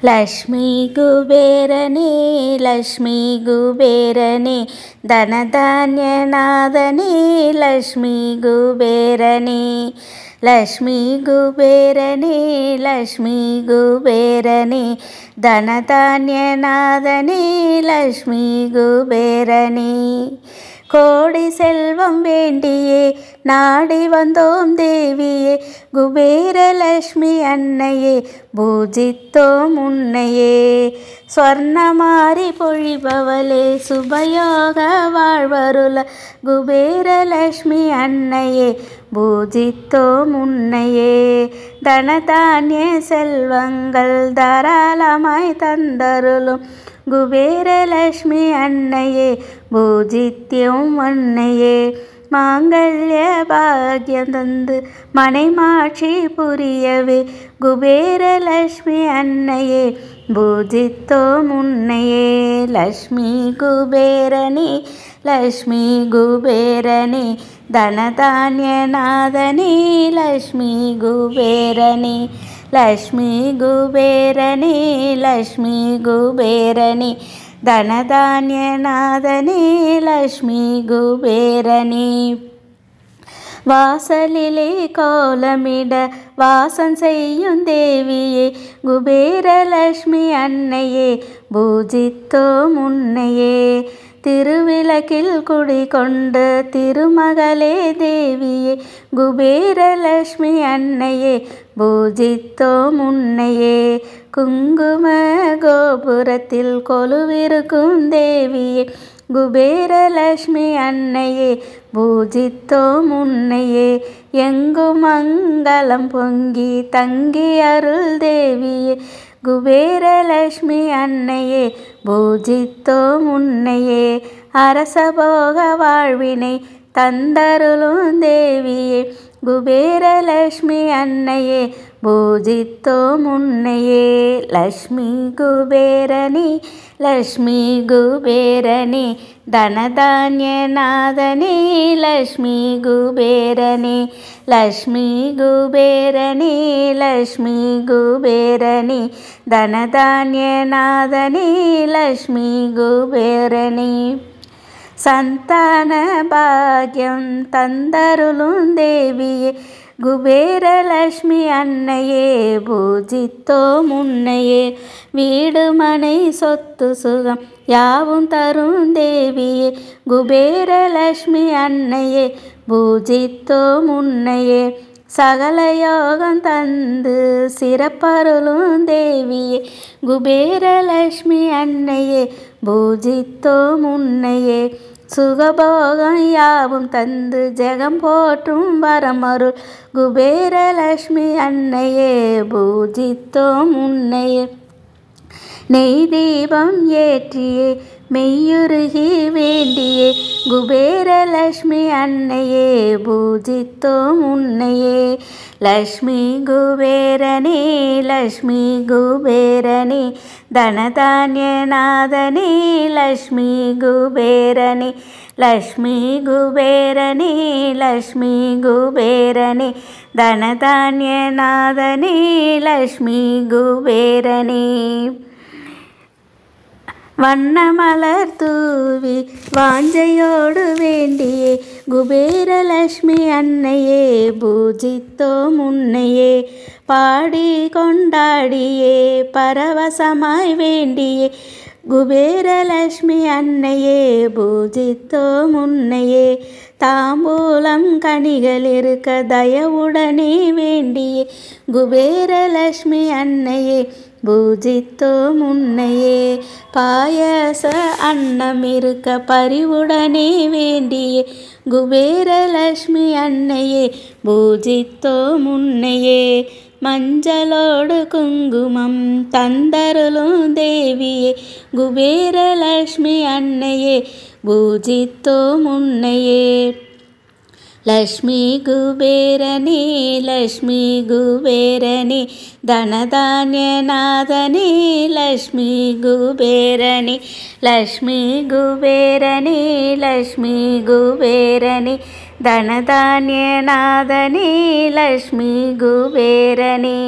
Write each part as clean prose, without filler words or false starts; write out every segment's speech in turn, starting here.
लक्ष्मी कुबेरने लक्ष्मी कुबेरने धनधान्यनादने लक्ष्मी कुबेरने लक्ष्मी कुबेरने लक्ष्मी कुबेरने धनधान्यनादने लक्ष्मी कुबेरने கோடி செல்வம் வேண்டியே நாடி வந்தோம் தேவியே குபேரலக்ஷ்மி அன்னையே பூஜித்தோம் உன்னையே ஸ்வர்ணமாரி பொழிபவளே சுபயோக வாழ்வருள குபேரலக்ஷ்மி அன்னையே பூஜித்தோம் உன்னையே தனதானிய செல்வங்கள் தாராளமாய் தந்தருளும் குபேரலக்ஷ்மி அன்னையே பூஜித்யோம் அன்னையே மாங்கல்ய பாக்யம் தந்து மனைமாட்சி புரியவே குபேரலக்ஷ்மி அன்னையே பூஜித்தோம் உன்னையே லக்ஷ்மி குபேரனே லக்ஷ்மி குபேரனே தனதான்யநாதனே லக்ஷ்மி குபேரனே लक्ष्मी कुबेरने लक्ष्मी कुबेरने धनधान्यनादने लक्ष्मी कुबेरने வாசலிலே கோலமிட வாசம் செய்யும் தேவியே குபேரலக்ஷ்மி அன்னையே பூஜித்தோம் உன்னையே திருவிளக்கில் குடிகொண்டு திருமகளே தேவியே குபேரலக்ஷ்மி அன்னையே பூஜித்தோம் உன்னையே குங்கும கோபுரத்தில் கொலுவிருக்கும் தேவியே குபேரலக்ஷ்மி அன்னையே பூஜித்தோம் உன்னையே எங்கும் மங்களம் பொங்கி தங்கி அருள் தேவியே குபேரலக்ஷ்மி அன்னையே பூஜித்தோம் உன்னையே அரசபோக வாழ்வினை தந்தருளும் தேவியே குபேரலக்ஷ்மி அன்னையே பூஜித்தோம் உன்னையே லக்ஷ்மி குபேரனே லக்ஷ்மி குபேரனே தனதான்யநாதனே லக்ஷ்மி குபேரனே லக்ஷ்மி குபேரனே லக்ஷ்மி குபேரனே தனதான்யநாதனே லக்ஷ்மி குபேரனே சந்தான பாக்யம் தந்தருளும் தேவியே குபேரலக்ஷ்மி அன்னையே பூஜித்தோம் உன்னையே வீடு மனை சொத்து சுகம் யாவும் தரும் தேவியே குபேரலக்ஷ்மி அன்னையே பூஜித்தோம் உன்னையே சகல யோகம் தந்து சிறப்பருளும் தேவியே குபேரலக்ஷ்மி அன்னையே பூஜித்தோம் உன்னையே சுகபோகம் யாவும் தந்து ஜெகம் போற்றும் வரமருள் குபேரலக்ஷ்மி அன்னையே பூஜித்தோம் உன்னையே நெய் தீபம் ஏற்றியே மெய்யுருகி வேண்டியே குபேரலக்ஷ்மி அன்னையே பூஜித்தோம் உன்னையே லக்ஷ்மி குபேரனே லக்ஷ்மி குபேரனே தனதான்யநாதனே லக்ஷ்மி குபேரனே லக்ஷ்மி குபேரனே லக்ஷ்மி குபேரனே தனதான்யநாதனே லக்ஷ்மி குபேரனே வண்ணமலர் தூவி வாஞ்சையோடு வேண்டியே குபேரலக்ஷ்மி அன்னையே பூஜித்தோம் உன்னையே பாடி கொண்டாடியே பரவசமாய் வேண்டியே குபேரலக்ஷ்மி அன்னையே பூஜித்தோம் உன்னையே தாம்பூலம் கனிகள் இருக்க தயவுடனே வேண்டியே குபேரலக்ஷ்மி அன்னையே பூஜித்தோம் உன்னையே பாயச அன்னம் இருக்க பரிவுடனே வேண்டியே குபேரலக்ஷ்மி அன்னையே பூஜித்தோம் உன்னையே மஞ்சளோடு குங்குமம் தந்தருளும் தேவியே குபேரலக்ஷ்மி அன்னையே பூஜித்தோம் உன்னையே லக்ஷ்மி குபேரனே லக்ஷ்மி குபேரனே தனதான்யநாதனே லக்ஷ்மி குபேரனே லக்ஷ்மி குபேரனே லக்ஷ்மி குபேரனே தனதான்யநாதனே லக்ஷ்மி குபேரனே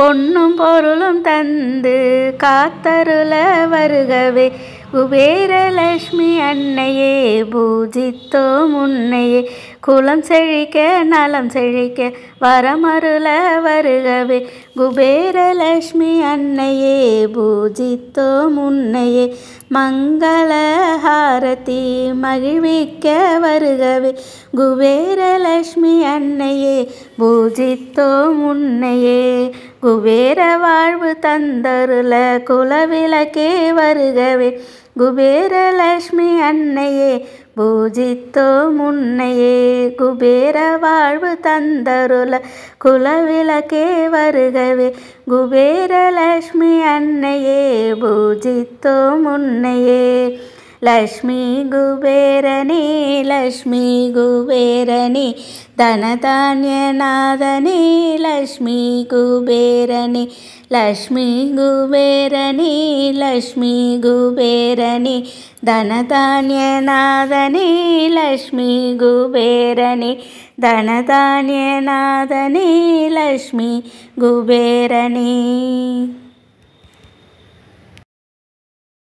பொன்னும் பொருளும் தந்து காத்தருள வருகவே குபேரலட்சுமி அன்னையே பூஜித்தோம் உன்னையே குலம் செழிக்க நலம் செழிக்க வரமருள வருகவே குபேரலட்சுமி அன்னையே பூஜித்தோம் உன்னையே மங்களஹாரதி மகிழ்விக்க வருகவே குபேரலட்சுமி அன்னையே பூஜித்தோம் உன்னையே குபேர வாழ்வு தந்தருள குலவிளக்கே வருகவே குபேரலட்சுமி அன்னையே பூஜித்தோம் உன்னையே குபேர வாழ்வு தந்தருள குலவிளக்கே வருகவே குபேரலட்சுமி அன்னையே பூஜித்தோம் உன்னையே லக்ஷ்மி குபேரனே லக்ஷ்மி குபேரனே தனதான்யநாதனே லக்ஷ்மி குபேரனே லக்ஷ்மி குபேரனே லக்ஷ்மி குபேரனே தனதான்யநாதனே லக்ஷ்மி குபேரனே தனதான்யநாதனே லக்ஷ்மி குபேரனே